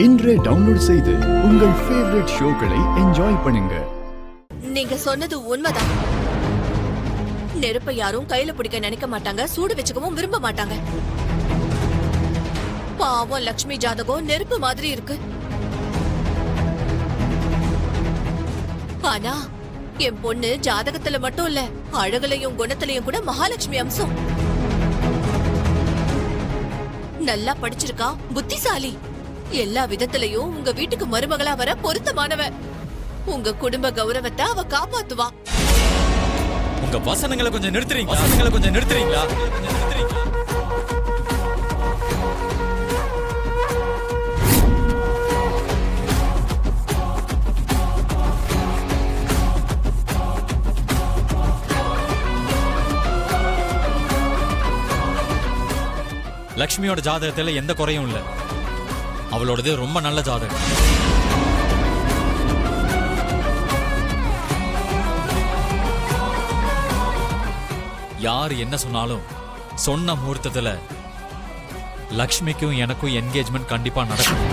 இன்றே டவுன்லோட் செய்து உங்கள் ஃபேவரட் ஷோக்களை என்ஜாய் பண்ணுங்க. நீங்க சொன்னது உண்மைதான். நெருப்பை யாரும் கையில பிடிக்க நினைக்க மாட்டாங்க, சூடு வச்சுக்கவும் விரும்ப மாட்டாங்க. பாவம் லக்ஷ்மி ஜாதகம் நெருப்பு மாதிரி இருக்கு. ஆனா என் பொண்ணு ஜாதகத்துல மட்டும் இல்ல, அழகுலையும் குணத்திலையும் கூட மகாலட்சுமி அம்சம். நல்லா படிச்சிருக்கா, புத்திசாலி, எல்லா விதத்திலையும் உங்க வீட்டுக்கு மருமகளா வர பொருத்தமானவ. உங்க குடும்ப கௌரவத்தை அவ காப்பாத்துவா. உங்க வசனங்களை கொஞ்சம் நிறுத்துறீங்களா? லக்ஷ்மியோட ஜாதகத்துல எந்த குறையும் இல்ல. அவளோடது ரொம்ப நல்ல ஜாதகம். யார் என்ன சொன்னாலும் சொன்ன முகூர்த்தத்துல லக்ஷ்மிக்கும் எனக்கும் என்கேஜ்மெண்ட் கண்டிப்பா நடக்கும்.